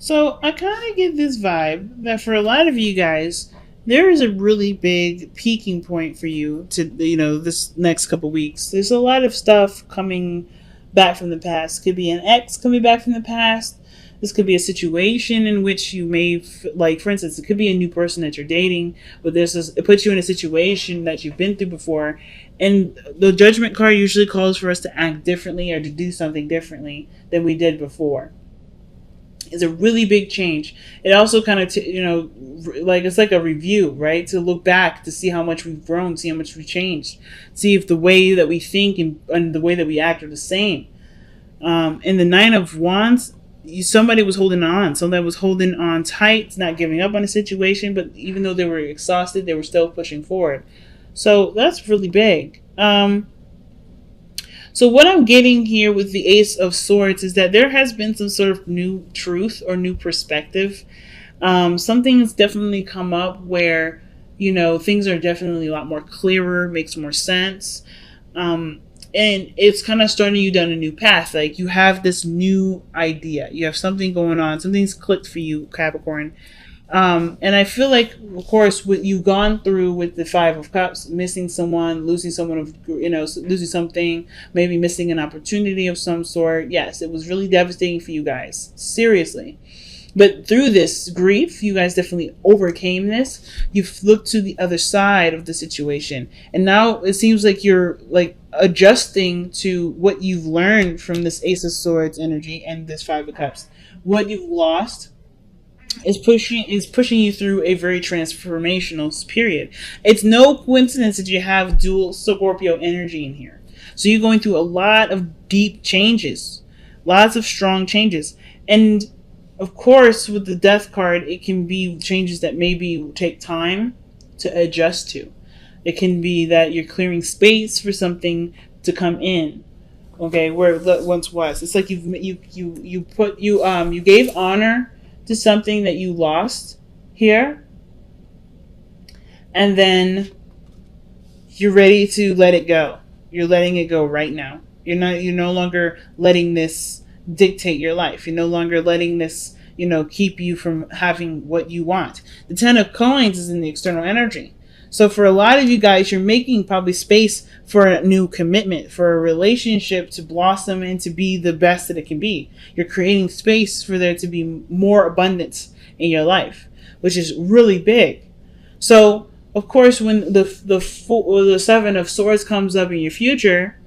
So I kind of get this vibe that for a lot of you guys, there is a really big peaking point for you to, this next couple weeks. There's a lot of stuff coming back from the past. Could be an ex coming back from the past. This could be a situation in which you may, like, for instance, it could be a new person that you're dating, but it puts you in a situation that you've been through before. And the judgment card usually calls for us to act differently or to do something differently than we did before. It's a really big change. It also kind of, it's like a review, right? To look back to see how much we've grown, see how much we've changed, see if the way that we think and the way that we act are the same. In the Nine of Wands, somebody was holding on. Somebody was holding on tight, not giving up on the situation, but even though they were exhausted, they were still pushing forward. So that's really big. So what I'm getting here with the Ace of Swords is that there has been some sort of new truth or new perspective. Something has definitely come up where, things are definitely a lot more clearer, makes more sense. And it's kind of starting you down a new path. Like you have this new idea. You have something going on. Something's clicked for you, Capricorn. And I feel like, of course, what you've gone through with the Five of Cups, missing someone, losing someone, losing something, maybe missing an opportunity of some sort. Yes, it was really devastating for you guys. Seriously. But through this grief, you guys definitely overcame this. You've looked to the other side of the situation. And now it seems like you're adjusting to what you've learned from this Ace of Swords energy and this Five of Cups. What you've lost is pushing you through a very transformational period. It's no coincidence that you have dual Scorpio energy in here. So you're going through a lot of deep changes, lots of strong changes. And of course, with the Death card, it can be changes that maybe take time to adjust to. It can be that you're clearing space for something to come in. Okay, where it once was. It's like you gave honor to something that you lost here, and then you're ready to let it go. You're letting it go right now. You're no longer letting this dictate your life. You're no longer letting this, keep you from having what you want. The Ten of Coins is in the external energy. So for a lot of you guys, you're making probably space for a new commitment, for a relationship to blossom and to be the best that it can be. You're creating space for there to be more abundance in your life, which is really big. So, of course, when the Seven of Swords comes up in your future,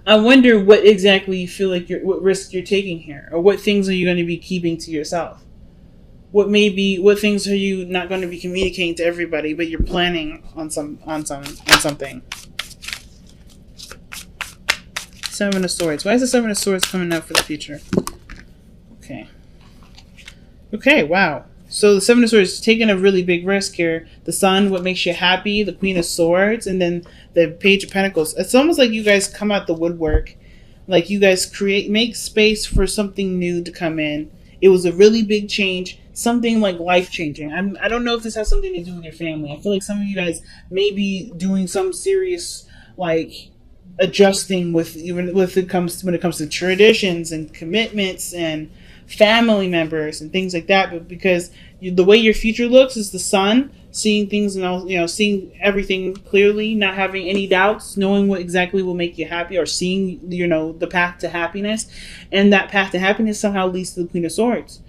I wonder what exactly you feel like what risk you're taking here, or what things are you going to be keeping to yourself. What things are you not going to be communicating to everybody, but you're planning on something. Seven of Swords. Why is the Seven of Swords coming up for the future? Okay, wow. So the Seven of Swords is taking a really big risk here. The Sun, what makes you happy, the Queen of Swords, and then the Page of Pentacles. It's almost like you guys come out the woodwork. Like you guys make space for something new to come in. It was a really big change. Something like life-changing. I don't know if this has something to do with your family. I feel like some of you guys may be doing some serious, adjusting when it comes to traditions and commitments and family members and things like that. But because the way your future looks is the Sun, seeing things and all, seeing everything clearly, not having any doubts, knowing what exactly will make you happy, or seeing the path to happiness, and that path to happiness somehow leads to the Queen of Swords,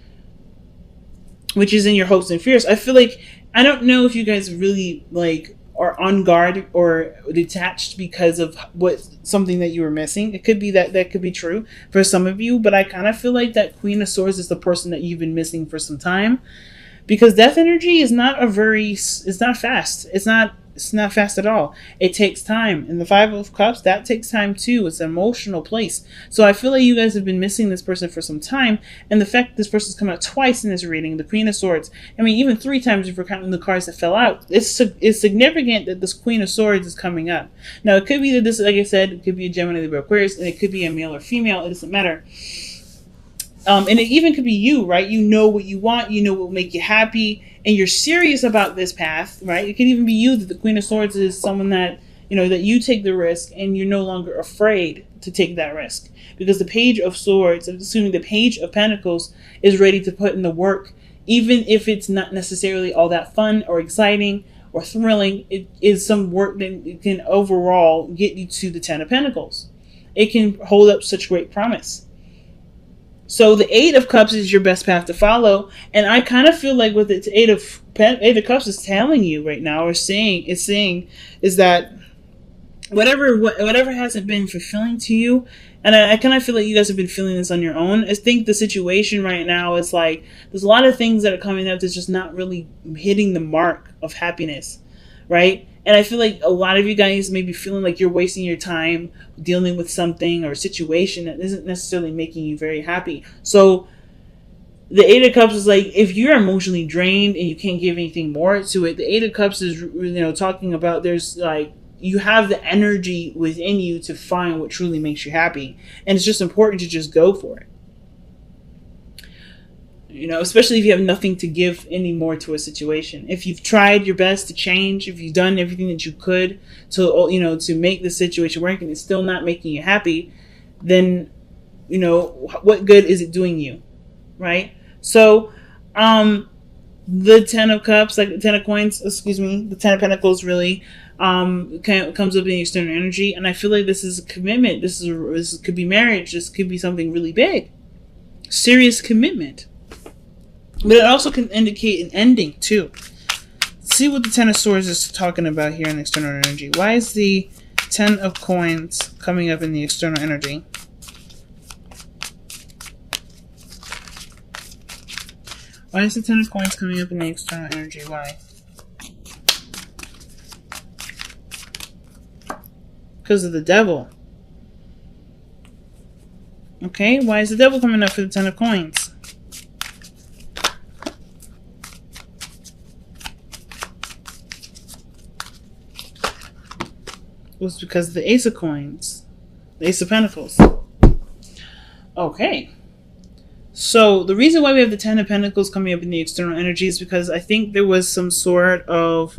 which is in your hopes and fears. I feel like, I don't know if you guys really are on guard or detached because of something that you were missing. It could be that could be true for some of you, but I kind of feel like that Queen of Swords is the person that you've been missing for some time, because death energy is it's not fast. It's not fast at all. It takes time. And the Five of Cups, that takes time too. It's an emotional place. So I feel like you guys have been missing this person for some time. And the fact that this person's come out twice in this reading, the Queen of Swords, I mean, even 3 times if you're counting the cards that fell out, it's significant that this Queen of Swords is coming up. Now, it could be that this, like I said, it could be a Gemini, Libra, Aquarius, and it could be a male or female. It doesn't matter. And it even could be you, right? You know what you want. You know what will make you happy. And you're serious about this path, right? It could even be you, that the Queen of Swords is someone that, that you take the risk and you're no longer afraid to take that risk, because the Page of Swords, assuming the Page of Pentacles, is ready to put in the work, even if it's not necessarily all that fun or exciting or thrilling. It is some work that can overall get you to the Ten of Pentacles. It can hold up such great promise. So the Eight of Cups is your best path to follow, and I kind of feel like what the Eight of Cups is telling you right now, or saying, is that whatever hasn't been fulfilling to you, and I kind of feel like you guys have been feeling this on your own. I think the situation right now is like there's a lot of things that are coming up that's just not really hitting the mark of happiness, right? And I feel like a lot of you guys may be feeling like you're wasting your time dealing with something or a situation that isn't necessarily making you very happy. So the Eight of Cups is like, if you're emotionally drained and you can't give anything more to it, the Eight of Cups is, talking about there's like, you have the energy within you to find what truly makes you happy. And it's just important to just go for it. Especially if you have nothing to give anymore to a situation. If you've tried your best to change, if you've done everything that you could to make the situation work and it's still not making you happy, then, what good is it doing you? Right? So, the Ten of Cups, like the Ten of Coins, the Ten of Pentacles really comes up in the external energy. And I feel like this is a commitment. This could be marriage. This could be something really big. Serious commitment. But it also can indicate an ending, too. Let's see what the Ten of Swords is talking about here in the external energy. Why is the Ten of Coins coming up in the external energy? Why is the Ten of Coins coming up in the external energy? Why? Because of the Devil. Okay, why is the Devil coming up for the Ten of Coins? Was because of the Ace of Coins. The Ace of Pentacles. Okay. So the reason why we have the Ten of Pentacles coming up in the external energy is because I think there was some sort of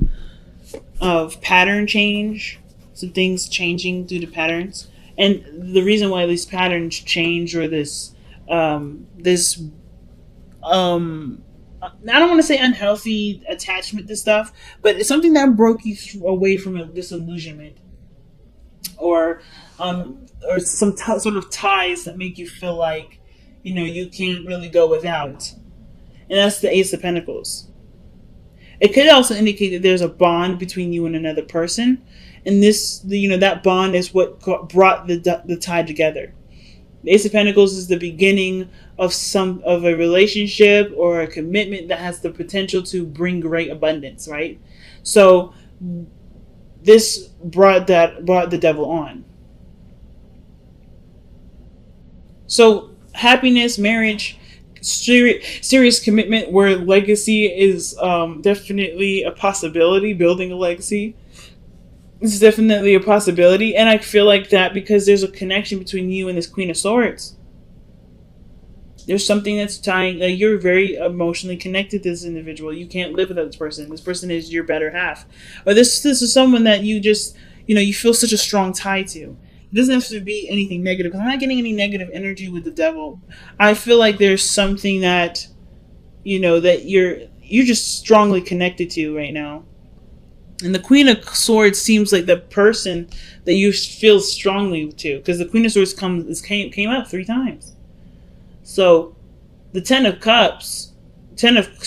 pattern change. Some things changing due to patterns. And the reason why these patterns change, or I don't want to say unhealthy attachment to stuff, but it's something that broke you away from a disillusionment. Or some sort of ties that make you feel like, you can't really go without. And that's the Ace of Pentacles. It could also indicate that there's a bond between you and another person. And that bond is what brought the tie together. The Ace of Pentacles is the beginning of a relationship or a commitment that has the potential to bring great abundance, right? So this brought the Devil on. So happiness, marriage, serious commitment where legacy is definitely a possibility. Building a legacy is definitely a possibility, and I feel like that because there's a connection between you and this Queen of Swords. There's something that's tying. You're very emotionally connected to this individual. You can't live without this person. This person is your better half, or this is someone that you just you feel such a strong tie to. It doesn't have to be anything negative. I'm not getting any negative energy with the Devil. I feel like there's something that that you're just strongly connected to right now. And the Queen of Swords seems like the person that you feel strongly to, because the Queen of Swords came up 3 times. So the Ten of Cups, Ten of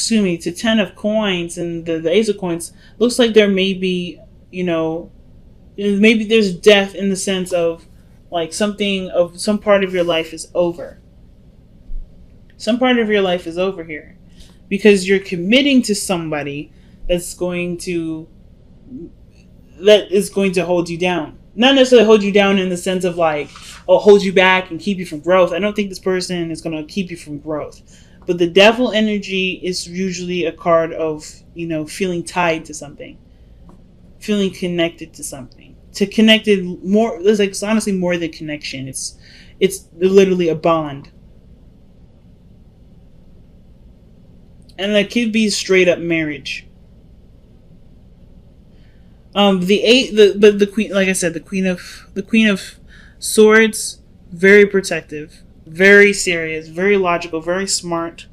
Coins, and the Ace of Coins looks like there may be, maybe there's death in the sense of like some part of your life is over. Some part of your life is over here because you're committing to somebody that is going to hold you down. Not necessarily hold you down in the sense of like, hold you back and keep you from growth. I don't think this person is going to keep you from growth. But the Devil energy is usually a card of, feeling tied to something. Feeling connected to something. Connected more, it's honestly more than connection. It's literally a bond. And that could be straight up marriage. The Queen, like I said, the Queen of Swords, very protective, very serious, very logical, very smart.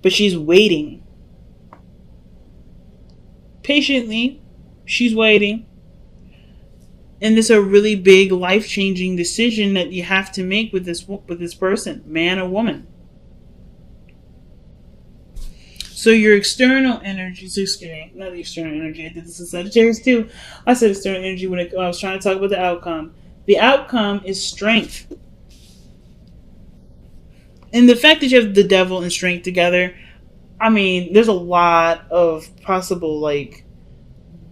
But she's waiting. Patiently, she's waiting. And this is a really big life-changing decision that you have to make with this person, man or woman. So your external energy, not the external energy, I did this in Sagittarius too. I said external energy when I was trying to talk about the outcome. The outcome is strength. And the fact that you have the devil and strength together, I mean, there's a lot of possible, like,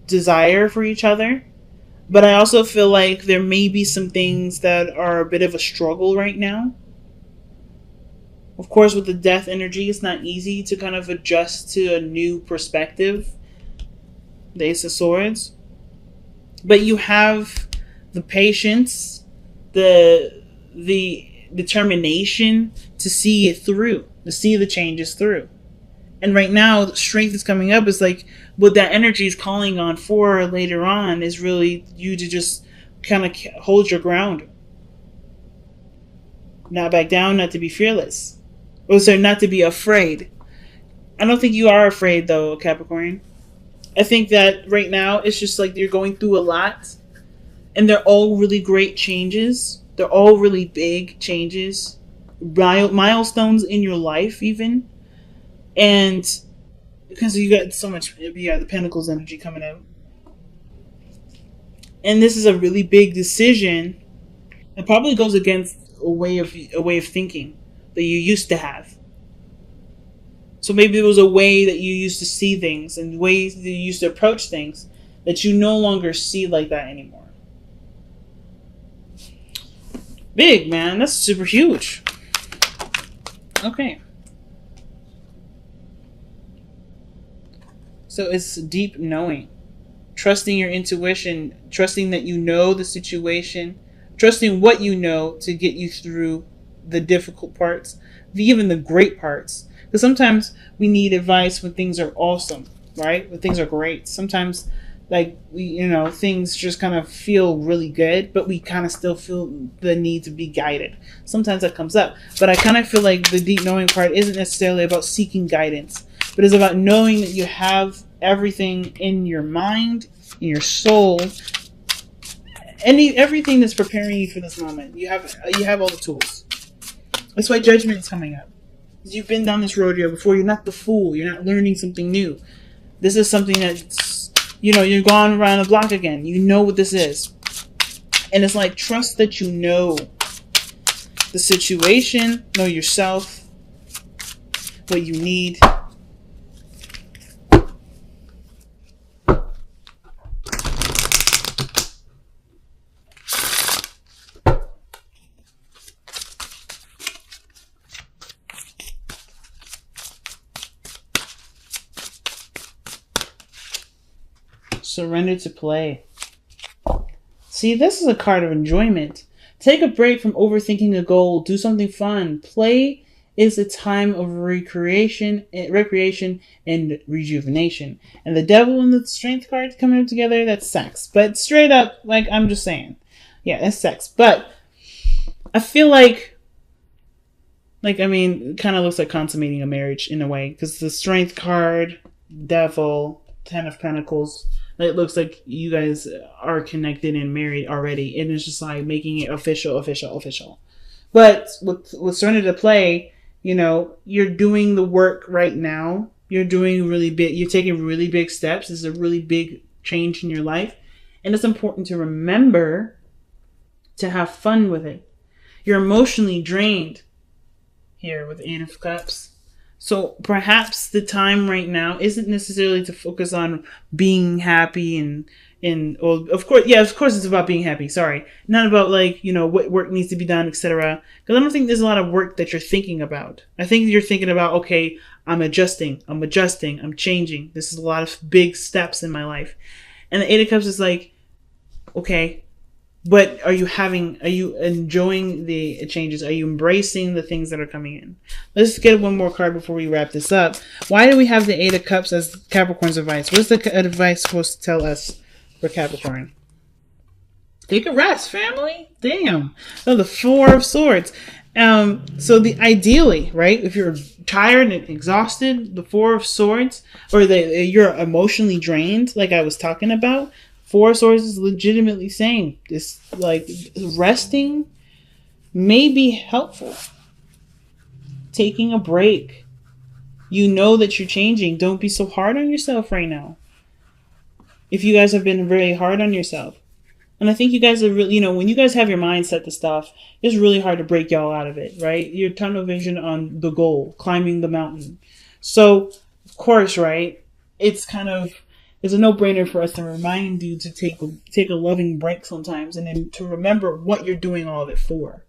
desire for each other. But I also feel like there may be some things that are a bit of a struggle right now. Of course, with the death energy, it's not easy to kind of adjust to a new perspective. The Ace of Swords. But you have the patience, the determination to see it through, to see the changes through. And right now, the strength is coming up. Is like what that energy is calling on for later on is really you to just kind of hold your ground. Not back down, not to be fearless. Oh, sorry, not to be afraid. I don't think you are afraid, though, Capricorn. I think that right now, it's just like you're going through a lot. And they're all really great changes. They're all really big changes. Milestones in your life, even. And because you got so much, the Pentacles energy coming out. And this is a really big decision. It probably goes against a way of thinking that you used to have. So maybe it was a way that you used to see things and ways that you used to approach things that you no longer see like that anymore. Big, man. That's super huge. Okay. So it's deep knowing. Trusting your intuition. Trusting that you know the situation. Trusting what you know to get you through the difficult parts. Even the great parts. Because sometimes we need advice when things are awesome. Right? When things are great. Sometimes like things just kind of feel really good, but we kind of still feel the need to be guided. Sometimes that comes up. But I kind of feel like the deep knowing part isn't necessarily about seeking guidance, but it's about knowing that you have everything in your mind, in your soul, everything that's preparing you for this moment. You have all the tools. That's why judgment is coming up. You've been down this rodeo before. You're not the fool. You're not learning something new. This is something that's, you're going around the block again. You know what this is. And it's like, trust that you know the situation, know yourself, what you need. Surrender to play. See, this is a card of enjoyment. Take a break from overthinking a goal. Do something fun. Play is a time of recreation and rejuvenation. And the devil and the strength cards coming up together, that's sex. But straight up, like, I'm just saying. Yeah, that's sex. But I feel like it kind of looks like consummating a marriage in a way. Because the strength card, devil, 10 of Pentacles, it looks like you guys are connected and married already. And it's just like making it official. But with Surrender to Play, you're doing the work right now. You're doing really big. You're taking really big steps. This is a really big change in your life. And it's important to remember to have fun with it. You're emotionally drained here with 8 of Cups. So perhaps the time right now isn't necessarily to focus on being happy of course it's about being happy. Sorry. Not about what work needs to be done, etc. Because I don't think there's a lot of work that you're thinking about. I think you're thinking about, okay, I'm adjusting, I'm changing. This is a lot of big steps in my life. And the 8 of Cups is like, okay, but are you enjoying the changes? Are you embracing the things that are coming in? Let's get one more card before we wrap this up. Why do we have the 8 of Cups as Capricorn's advice? What's the advice supposed to tell us for Capricorn? Take a rest, family. Damn. So the Four of Swords. So the ideally, right? If you're tired and exhausted, the Four of Swords, or you're emotionally drained, like I was talking about. Four of Swords is legitimately saying this, like resting may be helpful. Taking a break. You know that you're changing. Don't be so hard on yourself right now. If you guys have been very hard on yourself. And I think you guys are really, when you guys have your mind set to stuff, it's really hard to break y'all out of it, right? Your tunnel vision on the goal, climbing the mountain. So, of course, right? It's a no-brainer for us to remind you to take a loving break sometimes, and then to remember what you're doing all of it for.